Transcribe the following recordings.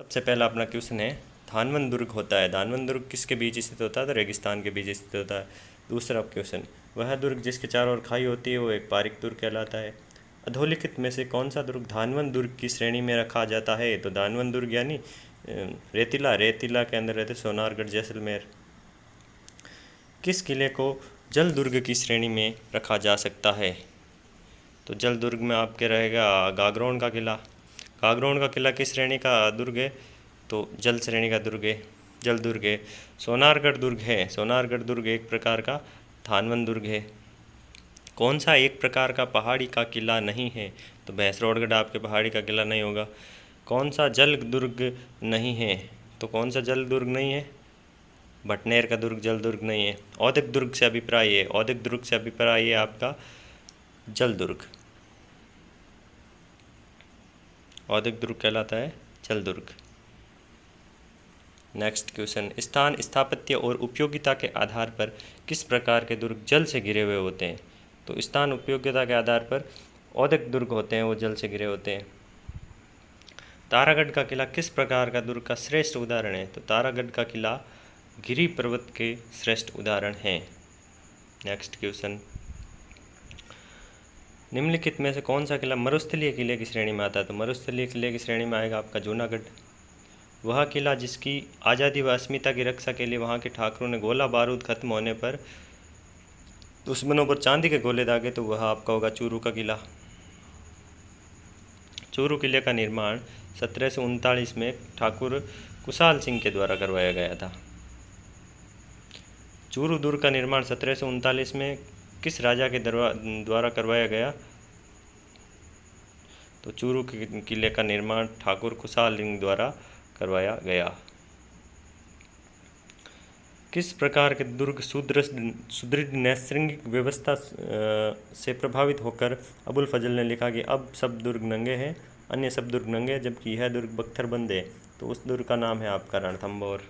सबसे पहला अपना क्वेश्चन है, धानवंत दुर्ग होता है। धानवंत दुर्ग किसके बीच स्थित होता है? तो रेगिस्तान के बीच स्थित होता है। दूसरा क्वेश्चन, वह दुर्ग जिसके चारों ओर खाई होती है वो एक पारिक दुर्ग कहलाता है। अधोलिखित में से कौन सा दुर्ग धानवंत दुर्ग की श्रेणी में रखा जाता है? तो धानवंत दुर्ग यानी रेतिला के अंदर रहते सोनारगढ़ जैसलमेर। किस किले को जल दुर्ग की श्रेणी में रखा जा सकता है? तो जल दुर्ग में आपके रहेगा गागरोन का किला। गागरोन का किला किस श्रेणी का दुर्ग है? तो जल श्रेणी का दुर्ग है, जल दुर्ग है। सोनारगढ़ दुर्ग है, सोनारगढ़ दुर्ग एक प्रकार का धानवंत दुर्ग है। कौन सा एक प्रकार का पहाड़ी का किला नहीं है? तो भैंसरोडगढ़ आपके पहाड़ी का किला नहीं होगा। कौन सा जल दुर्ग नहीं है? तो कौन सा जल दुर्ग नहीं है? भटनेर का दुर्ग जल दुर्ग नहीं है। औदिक दुर्ग से अभिप्राय है, औदिक दुर्ग से अभिप्राय है आपका जल दुर्ग। औदिक दुर्ग कहलाता है जल दुर्ग। नेक्स्ट क्वेश्चन, स्थान, स्थापत्य और उपयोगिता के आधार पर किस प्रकार के दुर्ग जल से घिरे हुए होते हैं? तो स्थान उपयोगिता के आधार पर औदिक दुर्ग होते हैं, वो जल से घिरे होते हैं। तारागढ़ का किला किस प्रकार का दुर्ग का श्रेष्ठ उदाहरण है? तो तारागढ़ का किला गिरि पर्वत के श्रेष्ठ उदाहरण हैं। नेक्स्ट क्वेश्चन, निम्नलिखित में से कौन सा किला मरुस्थलीय किले की श्रेणी में आता है? तो मरुस्थलीय किले की श्रेणी में आएगा आपका जूनागढ़। वह किला जिसकी आज़ादी व अस्मिता की रक्षा के लिए वहाँ के ठाकुरों ने गोला बारूद खत्म होने पर दुश्मनों पर चांदी के गोले दागे, तो वह आपका होगा चूरू का किला। चूरू किले का निर्माण 1739 में ठाकुर कुशाल सिंह के द्वारा करवाया गया था। चूरू दुर्ग का निर्माण 1739 में किस राजा के द्वारा करवाया गया? तो चूरू किले का निर्माण ठाकुर कुशाल सिंह द्वारा करवाया गया। किस प्रकार के दुर्ग सुदृढ़ नैसर्गिक व्यवस्था से प्रभावित होकर अबुल फजल ने लिखा कि अब सब दुर्ग नंगे हैं, अन्य सब दुर्ग नंगे, जबकि यह दुर्ग बख्तरबंद है? तो उस दुर्ग का नाम है आपका रणथंभौर।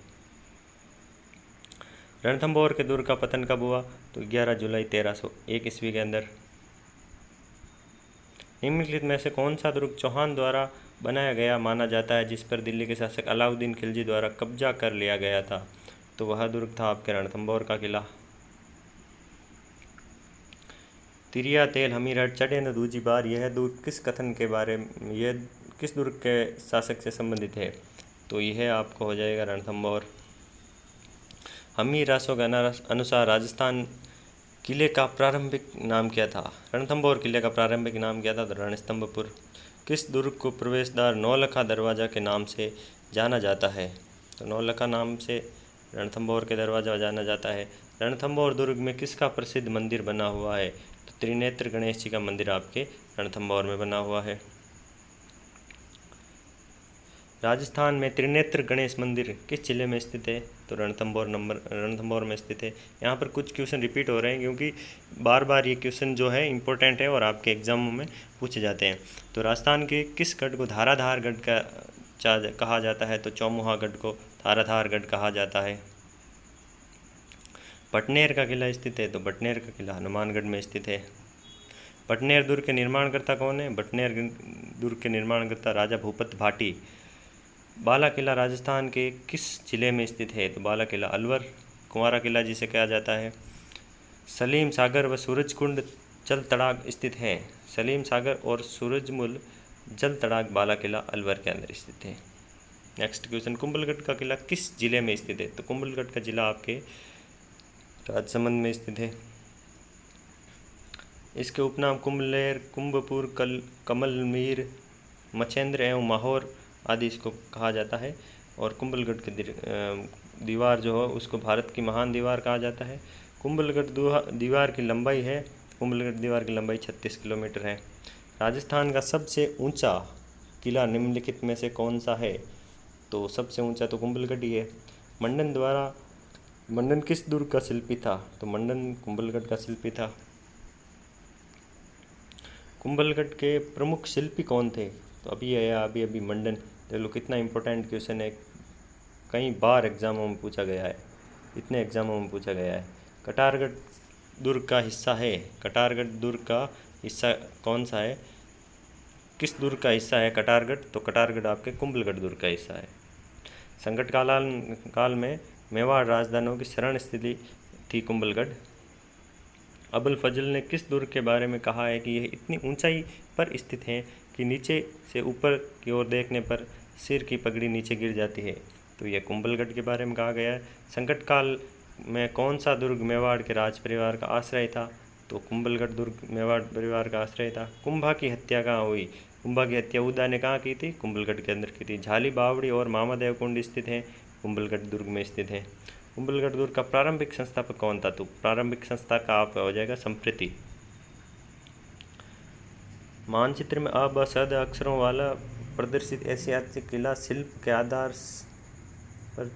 रणथंभौर के दुर्ग का पतन कब हुआ? तो 11 जुलाई 1301 ईस्वी के अंदर। निम्नलिखित में से कौन सा दुर्ग चौहान द्वारा बनाया गया माना जाता है, जिस पर दिल्ली के शासक अलाउद्दीन खिलजी द्वारा कब्जा कर लिया गया था? तो वह दुर्ग था आपके रणथंभौर का किला। तिरिया तेल हमीरठ चढ़े न दूजी बार, यह दुर्ग किस कथन के बारे में, यह किस दुर्ग के शासक से संबंधित है? तो यह आपको हो जाएगा रणथंभौर। हमीर रासों के अनुसार राजस्थान किले का प्रारंभिक नाम क्या था? रणथंभौर किले का प्रारंभिक नाम क्या था? तो रणस्तंभपुर। किस दुर्ग को प्रवेश द्वार नौलखा दरवाज़ा के नाम से जाना जाता है? तो नौलखा नाम से रणथंभौर के दरवाज़ा जाना जाता है। रणथंभौर दुर्ग में किसका प्रसिद्ध मंदिर बना हुआ है? तो त्रिनेत्र गणेश जी का मंदिर आपके रणथंभौर में बना हुआ है। राजस्थान में त्रिनेत्र गणेश मंदिर किस जिले में स्थित है? तो रणथंभौर में स्थित है। यहाँ पर कुछ क्वेश्चन रिपीट हो रहे हैं क्योंकि बार बार ये क्वेश्चन जो है इंपॉर्टेंट है और आपके एग्जामों में पूछे जाते हैं। तो राजस्थान के किस गढ़ को धाराधार गढ़ का कहा जाता है? तो चौमुहा गढ़ को धाराधार गढ़ कहा जाता है। भटनेर का किला स्थित है, तो भटनेर का किला हनुमानगढ़ में स्थित है। भटनेर दुर्ग के निर्माणकर्ता कौन है? भटनेर दुर्ग के निर्माणकर्ता राजा भूपत भाटी। बाला किला राजस्थान के किस जिले में स्थित है? तो बाला किला अलवर, कुंवारा किला जिसे कहा जाता है। सलीम सागर व सूरजकुंड जल तड़ाग स्थित है। सलीम सागर और सूरजमुल जल तड़ाग बाला किला अलवर के अंदर स्थित है। नेक्स्ट क्वेश्चन, कुंभलगढ़ का किला किस जिले में स्थित है? तो कुंभलगढ़ का जिला आपके राजसमंद में स्थित है। इसके उपनाम कुंभलेर, कुंभपुर, कमलमीर, मछेंद्र एवं माहौर आदि इसको कहा जाता है। और कुंभलगढ़ की दीवार जो है उसको भारत की महान दीवार कहा जाता है। कुंभलगढ़ दीवार की लंबाई है, कुंभलगढ़ दीवार की लंबाई 36 किलोमीटर है। राजस्थान का सबसे ऊंचा किला निम्नलिखित में से कौन सा है? तो सबसे ऊंचा तो कुंभलगढ़ ही है। मंडन किस दुर्ग का शिल्पी था? तो मंडन कुंभलगढ़ का शिल्पी था। कुंभलगढ़ के प्रमुख शिल्पी कौन थे? तो अभी मंडन। देख लो कितना इंपॉर्टेंट क्वेश्चन है, कई बार एग्जामों में पूछा गया है, इतने एग्जामों में पूछा गया है। कटारगढ़ दुर्ग का हिस्सा है, कटारगढ़ दुर्ग का हिस्सा कौन सा है? किस दुर्ग का हिस्सा है कटारगढ़? तो कटारगढ़ आपके कुंभलगढ़ दुर्ग का हिस्सा है। संकट काल में मेवाड़ राजधानियों की शरण स्थिति थी कुंभलगढ़। अबुल फजल ने किस दुर्ग के बारे में कहा है कि यह इतनी ऊंचाई पर स्थित है कि नीचे से ऊपर की ओर देखने पर सिर की पगड़ी नीचे गिर जाती है? तो यह कुंभलगढ़ के बारे में कहा गया है। संकट काल में कौन सा दुर्ग मेवाड़ के राज परिवार का आश्रय था? तो कुंभलगढ़ दुर्ग मेवाड़ परिवार का आश्रय था। कुंभा की हत्या कहाँ हुई? कुंभा की हत्या उदा ने कहाँ की थी? कुंभलगढ़ के अंदर की थी। झाली बावड़ी और मामादेव कुंड स्थित हैं, कुंभलगढ़ दुर्ग में स्थित हैं। कुंभलगढ़ दुर्ग का प्रारंभिक संस्थापक कौन था? तो प्रारंभिक संस्था का आपका हो जाएगा संप्रति। मानचित्र में अ ब स द अक्षरों वाला प्रदर्शित ऐतिहासिक किला शिल्प के आधार पर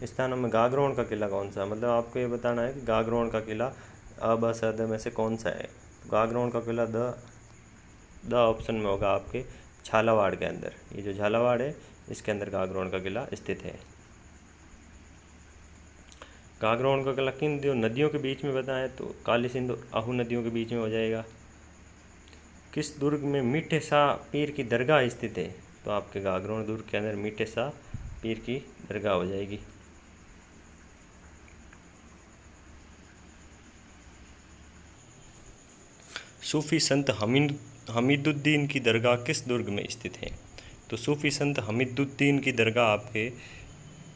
स्थानों में गागरोन का किला कौन सा? मतलब आपको ये बताना है कि गागरोन का किला अ ब स द में से कौन सा है। गागरोन का किला द ऑप्शन में होगा आपके झालावाड़ के अंदर। ये जो झालावाड़ है इसके अंदर गागरोन का किला स्थित है। गागरोन का किला किन नदियों के बीच में बना है? तो काली सिंध और आहू नदियों के बीच में हो जाएगा। किस दुर्ग में मीठे शाह पीर की दरगाह स्थित है? तो आपके गागरोन दुर्ग के अंदर मीठे शाह पीर की दरगाह हो जाएगी। सूफी संत हमीदुद्दीन की दरगाह किस दुर्ग में स्थित है? तो सूफी संत हमीदुद्दीन की दरगाह आपके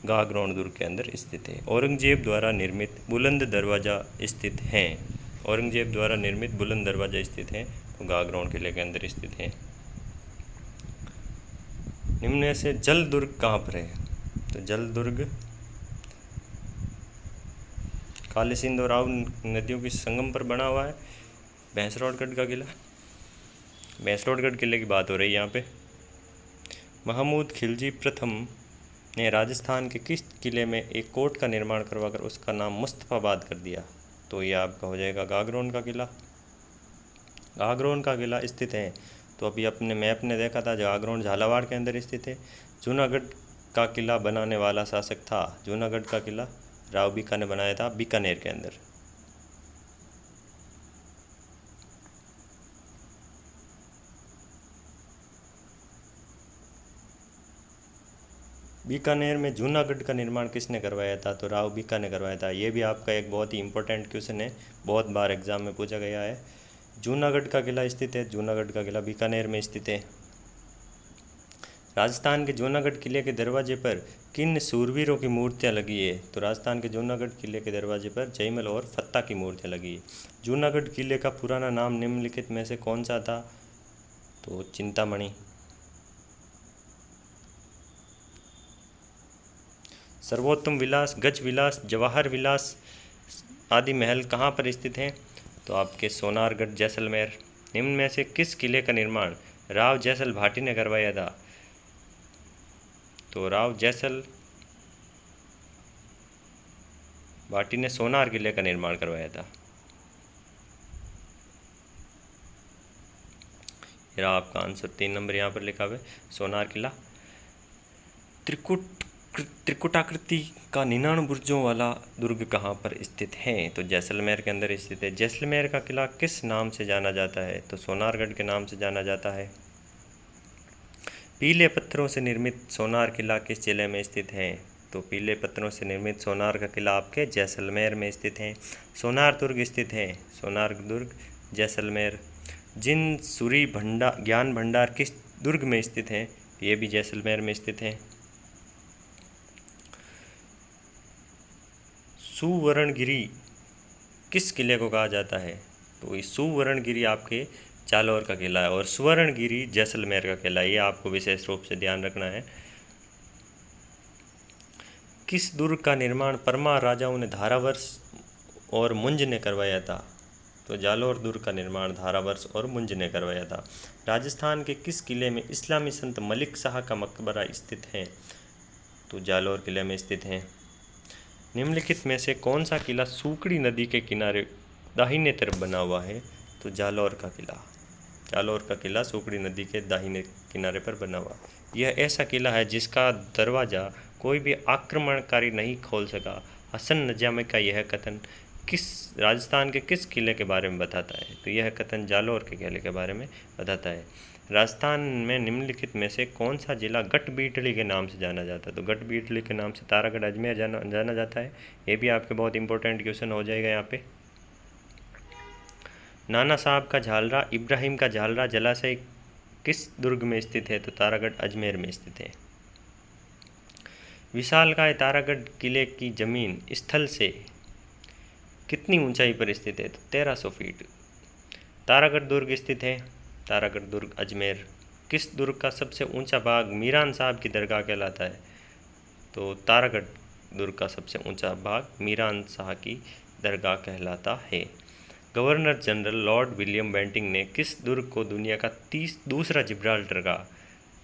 गागरोन दुर्ग के अंदर स्थित है। औरंगजेब द्वारा निर्मित बुलंद दरवाज़ा स्थित हैं। औरंगजेब द्वारा निर्मित बुलंद दरवाज़ा स्थित हैं, तो गागरोन किले के अंदर स्थित हैं। निम्न में से जल दुर्ग कहाँ पर है? तो जल दुर्ग काली सिंध और आहू नदियों की संगम पर बना हुआ है। भैंसरोडगढ़ का किला, भैंसरोडगढ़ किले की बात हो रही है यहाँ पे। महमूद खिलजी प्रथम ने राजस्थान के किस किले में एक कोट का निर्माण करवाकर उसका नाम मुस्तफ़ाबाद कर दिया? तो ये आपका हो जाएगा गागरोन का किला। गागरोन का किला स्थित है, तो अभी अपने मैप ने देखा था गागरोन झालावाड़ के अंदर स्थित है। जूनागढ़ का किला बनाने वाला शासक था? जूनागढ़ का किला राव बीका ने बनाया था, बीकानेर के अंदर। बीकानेर में जूनागढ़ का निर्माण किसने करवाया था? तो राव बीका ने करवाया था। ये भी आपका एक बहुत ही इंपॉर्टेंट क्वेश्चन है, बहुत बार एग्जाम में पूछा गया है। जूनागढ़ का किला स्थित है, जूनागढ़ का किला बीकानेर में स्थित है। राजस्थान के जूनागढ़ किले के दरवाजे पर किन सूरवीरों की मूर्तियां लगी है? तो राजस्थान के जूनागढ़ किले के दरवाजे पर जयमल और फत्ता की मूर्तियां लगी है। जूनागढ़ किले का पुराना नाम निम्नलिखित में से कौन सा था? तो चिंतामणि। सर्वोत्तम विलास, गज विलास, जवाहर विलास आदि महल कहाँ पर स्थित हैं? तो आपके सोनारगढ़ जैसलमेर। निम्न में से किस किले का निर्माण राव जैसल भाटी ने करवाया था? तो राव जैसल भाटी ने सोनार किले का निर्माण करवाया था। ये रहा आपका आंसर, 3 नंबर यहाँ पर लिखा हुआ है सोनार किला। त्रिकुटाकृति का 99 बुर्जों वाला दुर्ग कहाँ पर स्थित है? तो जैसलमेर के अंदर स्थित है। जैसलमेर का किला किस नाम से जाना जाता है? तो सोनारगढ़ के नाम से जाना जाता है। पीले पत्थरों से निर्मित सोनार किला किस जिले में स्थित है? तो पीले पत्थरों से निर्मित सोनार का किला आपके जैसलमेर में स्थित है। सोनार दुर्ग स्थित है, सोनार दुर्ग जैसलमेर। जिन सूरी ज्ञान भंडार किस दुर्ग में स्थित है? ये भी जैसलमेर में स्थित है। सुवर्णगिरी किस किले को कहा जाता है? तो ये सुवर्णगिरी आपके जालौर का किला है और सुवर्णगिरी जैसलमेर का किला, ये आपको विशेष रूप से ध्यान रखना है। किस दुर्ग का निर्माण परमार राजाओं ने धारावर्ष और मुंज ने करवाया था? तो जालौर दुर्ग का निर्माण धारावर्ष और मुंज ने करवाया था। राजस्थान के किस किले में इस्लामी संत मलिक शाह का मकबरा स्थित है? तो जालौर किले में स्थित है। निम्नलिखित में से कौन सा किला सूकड़ी नदी के किनारे दाहिने तरफ बना हुआ है? तो जालौर का किला। जालौर का किला सूकड़ी नदी के दाहिने किनारे पर बना हुआ। यह ऐसा किला है जिसका दरवाज़ा कोई भी आक्रमणकारी नहीं खोल सका। हसन नजामे का यह कथन किस राजस्थान के किस किले के बारे में बताता है? तो यह कथन जालौर के किले के बारे में बताता है। राजस्थान में निम्नलिखित में से कौन सा जिला गढ़बीटली के नाम से जाना जाता है? तो गढ़बीटली के नाम से तारागढ़ अजमेर जाना जाता है। ये भी आपके बहुत इंपॉर्टेंट क्वेश्चन हो जाएगा यहाँ पे। नाना साहब का झालरा, इब्राहिम का झालरा जलाशय किस दुर्ग में स्थित है? तो तारागढ़ अजमेर में स्थित है। विशालकाय तारागढ़ किले की जमीन स्थल से कितनी ऊंचाई पर स्थित है? तो 1300 फीट। तारागढ़ दुर्ग स्थित है, तारागढ़ दुर्ग अजमेर। किस दुर्ग का सबसे ऊंचा भाग मीरान साहब की दरगाह कहलाता है? तो तारागढ़ दुर्ग का सबसे ऊंचा भाग मीरान शाह की दरगाह कहलाता है। Governor general Lord William Bentinck ने किस दुर्ग को दुनिया का दूसरा जिब्राल्टर कहा?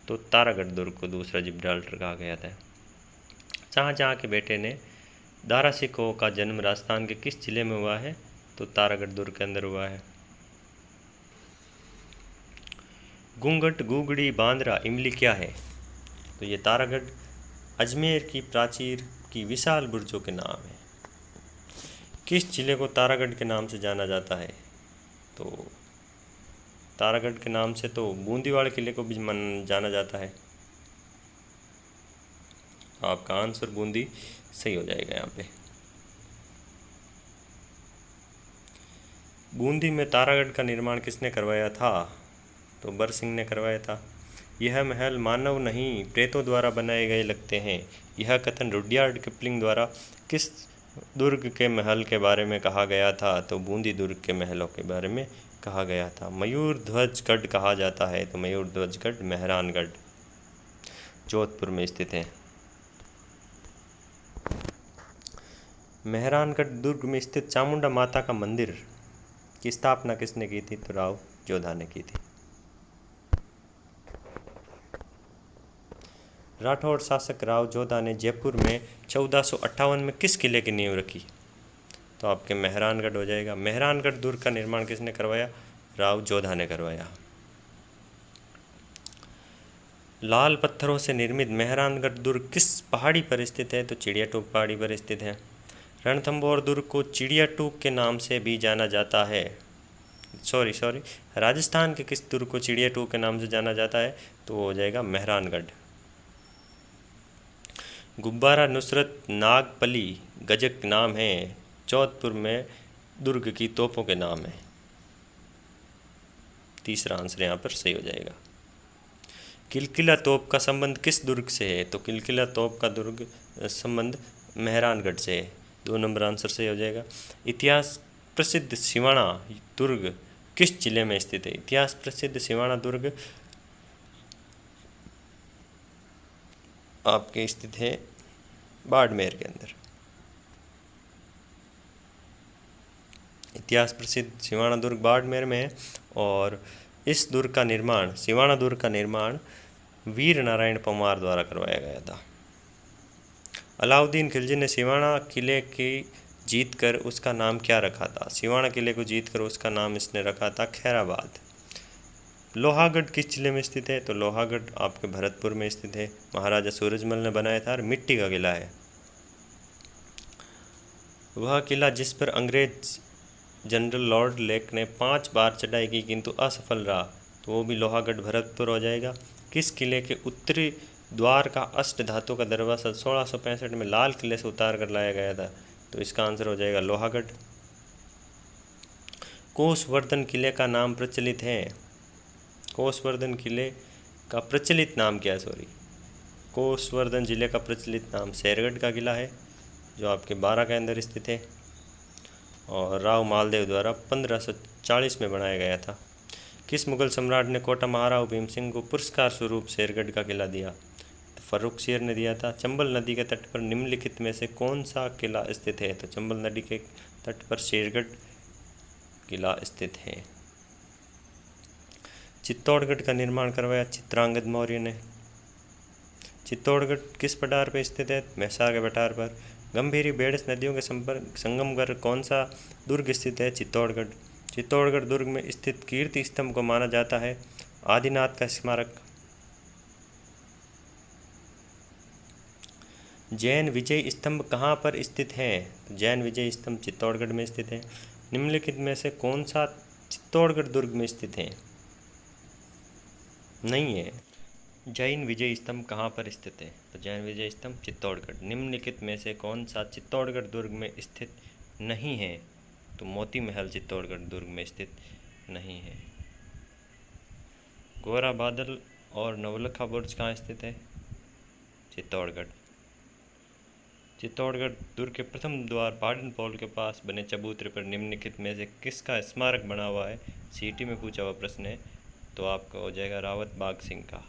तो तारागढ़ दुर्ग को दूसरा जिब्राल्टर कहा गया था। शाहजहाँ के बेटे ने दारा सिकोह का जन्म राजस्थान के किस जिले में हुआ है? तो तारागढ़ दुर्ग के अंदर हुआ है। घूंघट, गुगड़ी, बांद्रा, इमली क्या है? तो ये तारागढ़ अजमेर की प्राचीर की विशाल बुर्जों के नाम है। किस जिले को तारागढ़ के नाम से जाना जाता है? तो तारागढ़ के नाम से तो बूंदीवाड़ किले को भी जाना जाता है। आपका आंसर बूंदी सही हो जाएगा यहाँ पे। बूंदी में तारागढ़ का निर्माण किसने करवाया था? तो बरसिंह ने करवाया था। यह महल मानव नहीं प्रेतों द्वारा बनाए गए लगते हैं। यह कथन रुडयार्ड किपलिंग द्वारा किस दुर्ग के महल के बारे में कहा गया था? तो बूंदी दुर्ग के महलों के बारे में कहा गया था। मयूर ध्वज गढ़ कहा जाता है? तो मयूर ध्वज गढ़ मेहरानगढ़ जोधपुर में स्थित है। मेहरानगढ़ दुर्ग में स्थित चामुंडा माता का मंदिर की स्थापना किसने की थी? तो राव जोधा ने की थी। राठौड़ शासक राव जोधा ने जयपुर में 1458 में किस किले की नींव रखी? तो आपके मेहरानगढ़ हो जाएगा। मेहरानगढ़ दुर्ग का निर्माण किसने करवाया? राव जोधा ने करवाया। लाल पत्थरों से निर्मित मेहरानगढ़ दुर्ग किस पहाड़ी पर स्थित है? तो चिड़ियाटूक पहाड़ी पर स्थित है। रणथंभौर दुर्ग को चिड़ियाटूक के नाम से भी जाना जाता है। सॉरी राजस्थान के किस दुर्ग को चिड़ियाटूक के नाम से जाना जाता है? तो वो हो जाएगा मेहरानगढ़। गुब्बारा, नुसरत, नागपली, गजक नाम है जोधपुर में दुर्ग की तोपों के नाम है। तीसरा आंसर यहाँ पर सही हो जाएगा। किलकिला तोप का संबंध किस दुर्ग से है? तो किलकिला तोप का दुर्ग संबंध मेहरानगढ़ से है। 2 नंबर आंसर सही हो जाएगा। इतिहास प्रसिद्ध सिवाना दुर्ग किस जिले में स्थित है? इतिहास प्रसिद्ध सिवाना दुर्ग आपके स्थित है बाड़मेर के अंदर। इतिहास प्रसिद्ध सिवाना दुर्ग बाड़मेर में है और इस दुर्ग का निर्माण, सिवाना दुर्ग का निर्माण वीर नारायण परमार द्वारा करवाया गया था। अलाउद्दीन खिलजी ने सिवाना किले की जीत कर उसका नाम क्या रखा था? सिवाना किले को जीत कर उसका नाम इसने रखा था खैराबाद। लोहागढ़ किस जिले में स्थित है? तो लोहागढ़ आपके भरतपुर में स्थित है। महाराजा सूरजमल ने बनाया था और मिट्टी का किला है। वह किला जिस पर अंग्रेज जनरल लॉर्ड लेक ने 5 बार चढ़ाई की किंतु असफल रहा, तो वो भी लोहागढ़ भरतपुर हो जाएगा। किस किले के उत्तरी द्वार का अष्ट धातु का दरवाजा 1665 में लाल किले से उतार कर लाया गया था? तो इसका आंसर हो जाएगा लोहागढ़। कोसवर्धन किले का नाम प्रचलित है। कोसवर्धन किले का प्रचलित नाम क्या है? कोसवर्धन जिले का प्रचलित नाम शेरगढ़ का किला है जो आपके 12 के अंदर स्थित है और राव मालदेव द्वारा 1540 में बनाया गया था। किस मुगल सम्राट ने कोटा महाराव भीम सिंह को पुरस्कार स्वरूप शेरगढ़ का किला दिया? तो फर्रुख शेर ने दिया था। चंबल नदी के तट पर निम्नलिखित में से कौन सा किला स्थित है? तो चंबल नदी के तट पर शेरगढ़ किला स्थित है। चित्तौड़गढ़ का निर्माण करवाया चित्रांगद मौर्य ने। चित्तौड़गढ़ किस पठार पर स्थित है? मैसार के पठार पर। गंभीरी बेड़स नदियों के संगम पर कौन सा दुर्ग स्थित है? चित्तौड़गढ़। चित्तौड़गढ़ दुर्ग में स्थित कीर्ति स्तंभ को माना जाता है आदिनाथ का स्मारक। जैन विजय स्तंभ कहाँ पर स्थित है? जैन विजय स्तंभ चित्तौड़गढ़ में स्थित है। निम्नलिखित में से कौन सा चित्तौड़गढ़ दुर्ग में स्थित है? नहीं है। जैन विजय स्तंभ कहाँ पर स्थित है? तो जैन विजय स्तंभ चित्तौड़गढ़। निम्नलिखित में से कौन सा चित्तौड़गढ़ दुर्ग में स्थित नहीं है? तो मोती महल चित्तौड़गढ़ दुर्ग में स्थित नहीं है। गोरा बादल और नवलखा बुर्ज कहाँ स्थित है? चित्तौड़गढ़। चित्तौड़गढ़ दुर्ग के प्रथम द्वार बार्डन पॉल के पास बने चबूतरे पर निम्नलिखित में से किसका स्मारक बना हुआ है? सीटी में पूछा हुआ प्रश्न है, तो आपका हो जाएगा रावत बाग सिंह का।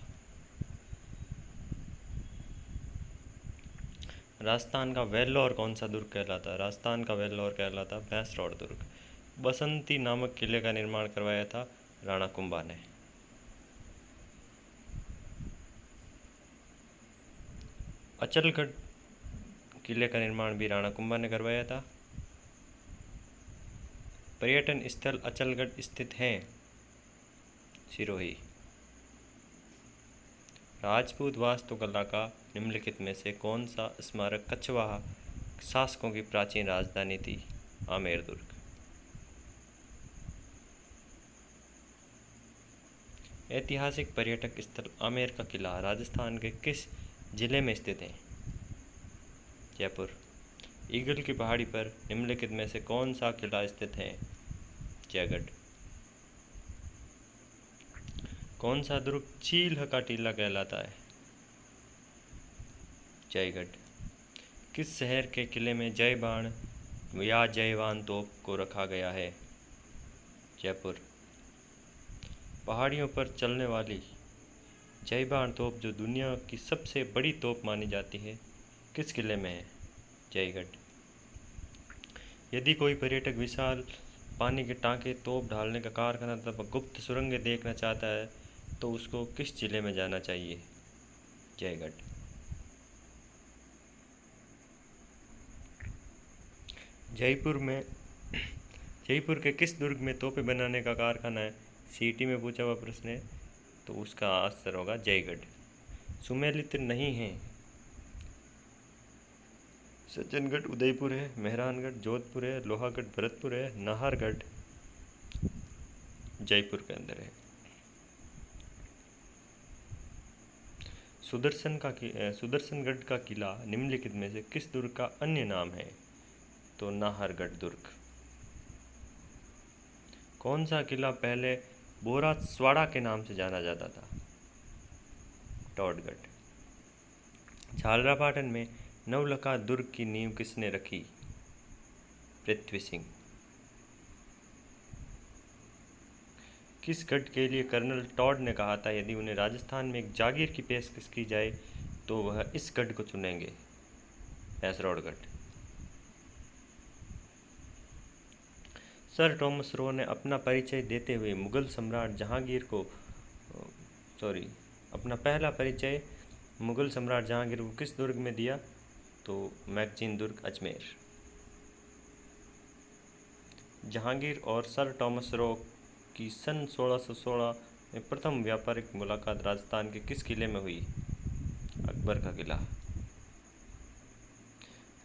राजस्थान का वेल्लोर कौन सा दुर्ग कहलाता है? राजस्थान का वेल्लोर कहलाता भैंसरौड़ दुर्ग। बसंती नामक किले का निर्माण करवाया था राणा कुंभा ने। अचलगढ़ किले का निर्माण भी राणा कुंभा ने करवाया था। पर्यटन स्थल अचलगढ़ स्थित है सिरोही। राजपूत वास्तुकला का निम्नलिखित में से कौन सा स्मारक कछवाहा शासकों की प्राचीन राजधानी थी? आमेर दुर्ग। ऐतिहासिक पर्यटक स्थल आमेर का किला राजस्थान के किस जिले में स्थित है? जयपुर। ईगल की पहाड़ी पर निम्नलिखित में से कौन सा किला स्थित है? जयगढ़। कौन सा दुर्ग चील का टीला कहलाता है? जयगढ़। किस शहर के किले में जय बाण या जयवान तोप को रखा गया है? जयपुर। पहाड़ियों पर चलने वाली जयबाण तोप जो दुनिया की सबसे बड़ी तोप मानी जाती है, किस किले में है? जयगढ़। यदि कोई पर्यटक विशाल पानी के टांके, तोप ढालने का कारखाना तथा गुप्त सुरंगें देखना चाहता है तो उसको किस जिले में जाना चाहिए? जयगढ़। जयपुर के किस दुर्ग में तोपें बनाने का कारखाना है? सीटी में पूछा हुआ प्रश्न है, तो उसका आंसर होगा जयगढ़। सुमेलित नहीं है। सज्जनगढ़ उदयपुर है, मेहरानगढ़ जोधपुर है, लोहागढ़ भरतपुर है, नाहरगढ़ जयपुर के अंदर है। सुदर्शनगढ़ का किला निम्नलिखित में से किस दुर्ग का अन्य नाम है? तो नाहरगढ़ दुर्ग। कौन सा किला पहले बोरास्वाड़ा के नाम से जाना जाता था? टॉडगढ़। झालरापाटन में नवलखा दुर्ग की नींव किसने रखी? पृथ्वी सिंह। किस गढ़ के लिए कर्नल टॉड ने कहा था यदि उन्हें राजस्थान में एक जागीर की पेशकश की जाए तो वह इस गढ़ को चुनेंगे? भैंसरौड़गढ़। सर टॉमस रो ने अपना परिचय देते हुए मुगल सम्राट जहांगीर को अपना पहला परिचय मुगल सम्राट जहांगीर को किस दुर्ग में दिया? तो मैगजीन दुर्ग अजमेर। जहांगीर और सर टॉमस रो की सन 1616 में प्रथम व्यापारिक मुलाकात राजस्थान के किस किले में हुई? अकबर का किला।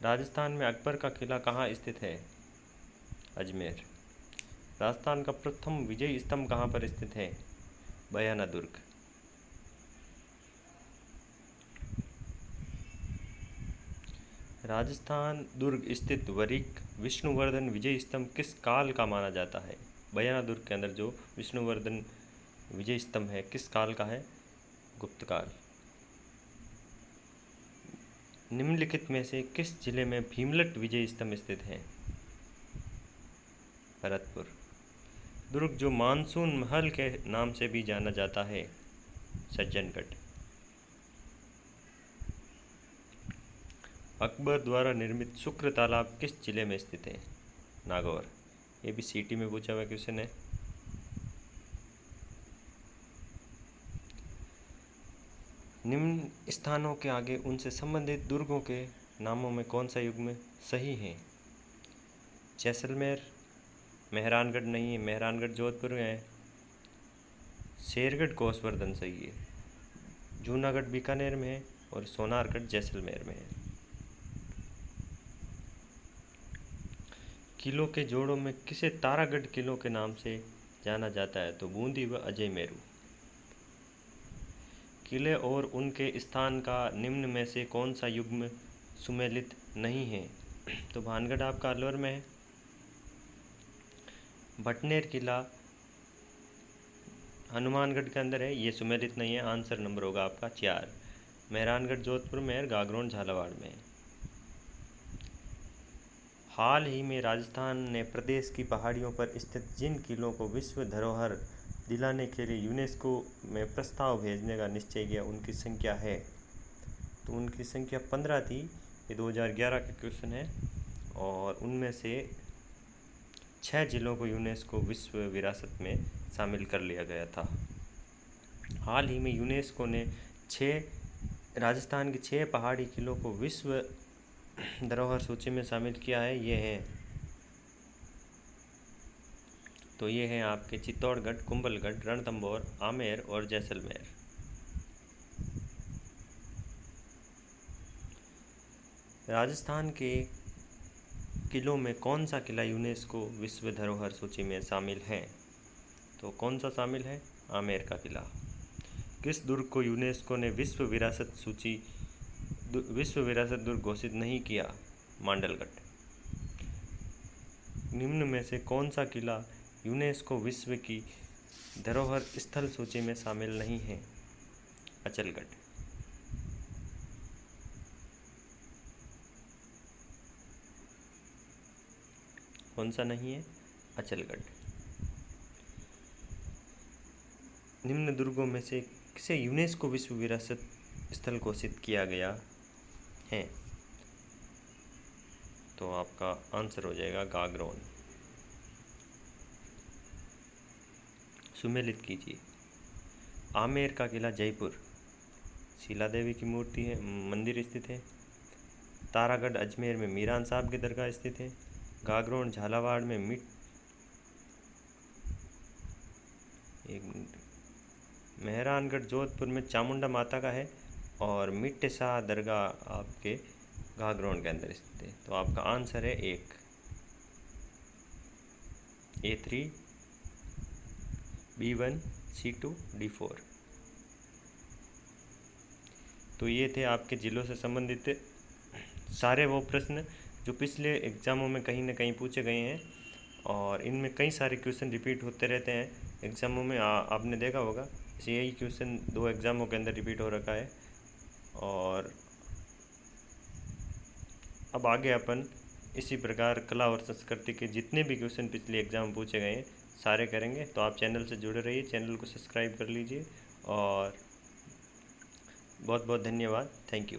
राजस्थान में अकबर का किला कहाँ स्थित है? अजमेर। राजस्थान का प्रथम विजय स्तंभ कहाँ पर स्थित है? बयाना दुर्ग। राजस्थान दुर्ग स्थित वरिक विष्णुवर्धन विजय स्तंभ किस काल का माना जाता है? बयाना दुर्ग के अंदर जो विष्णुवर्धन विजय स्तंभ है किस काल का है? गुप्त काल। निम्नलिखित में से किस जिले में भीमलट विजय स्तंभ स्थित है? भरतपुर। दुर्ग जो मानसून महल के नाम से भी जाना जाता है? सज्जनगढ़। अकबर द्वारा निर्मित शुक्र तालाब किस जिले में स्थित है? नागौर। ये भी सीटी में पूछा हुआ क्वेश्चन है। निम्न स्थानों के आगे उनसे संबंधित दुर्गों के नामों में कौन सा युग्म सही है? जैसलमेर, मेहरानगढ़ नहीं है, मेहरानगढ़ जोधपुर में है। शेरगढ़ कोसवर्धन सही है। जूनागढ़ बीकानेर में है और सोनारगढ़ जैसलमेर में है। किलों के जोड़ों में किसे तारागढ़ किलों के नाम से जाना जाता है? तो बूंदी व अजय मेरू। किले और उनके स्थान का निम्न में से कौन सा युग्म सुमेलित नहीं है? तो भानगढ़ आपका अलवर में है। भटनेर किला हनुमानगढ़ के अंदर है, ये सुमेलित नहीं है। आंसर नंबर होगा आपका 4। मेहरानगढ़ जोधपुर में है, गागरोन झालावाड़ में है। हाल ही में राजस्थान ने प्रदेश की पहाड़ियों पर स्थित जिन किलों को विश्व धरोहर दिलाने के लिए यूनेस्को में प्रस्ताव भेजने का निश्चय किया, उनकी संख्या है? तो उनकी संख्या 15 थी। ये 2011 का क्वेश्चन है और उनमें से 6 जिलों को यूनेस्को विश्व विरासत में शामिल कर लिया गया था। हाल ही में यूनेस्को ने राजस्थान के 6 पहाड़ी किलों को विश्व धरोहर सूची में शामिल किया है। ये हैं, तो ये हैं आपके चित्तौड़गढ़, कुंभलगढ़, रणथंभौर, आमेर और जैसलमेर। राजस्थान के किलों में कौन सा किला यूनेस्को विश्व धरोहर सूची में शामिल है? तो कौन सा शामिल है? आमेर का किला। किस दुर्ग को यूनेस्को ने विश्व विरासत दुर्ग घोषित नहीं किया? मांडलगढ़। निम्न में से कौन सा किला यूनेस्को विश्व की धरोहर स्थल सूची में शामिल नहीं है? अचलगढ़। कौन सा नहीं है? अचलगढ़। निम्न दुर्गों में से किसे यूनेस्को विश्व विरासत स्थल घोषित किया गया है? तो आपका आंसर हो जाएगा गागरोन। सुमेलित कीजिए। आमेर का किला जयपुर, शीला देवी की मूर्ति है, मंदिर स्थित है। तारागढ़ अजमेर में मीरान साहब की दरगाह स्थित है। गागरोन झालावाड़ में मेहरानगढ़ जोधपुर में चामुंडा माता का है और मिट्टे शाह दरगाह आपके गागरोन के अंदर स्थित है। तो आपका आंसर है 1, A3, B1, C2, D4। तो ये थे आपके जिलों से संबंधित सारे वो प्रश्न जो पिछले एग्ज़ामों में कहीं ना कहीं पूछे गए हैं और इनमें कई सारे क्वेश्चन रिपीट होते रहते हैं एग्ज़ामों में। आपने देखा होगा यही क्वेश्चन 2 एग्ज़ामों के अंदर रिपीट हो रखा है। और अब आगे अपन इसी प्रकार कला और संस्कृति के जितने भी क्वेश्चन पिछले एग्ज़ाम में पूछे गए हैं सारे करेंगे। तो आप चैनल से जुड़े रहिए, चैनल को सब्सक्राइब कर लीजिए और बहुत बहुत धन्यवाद। Thank you.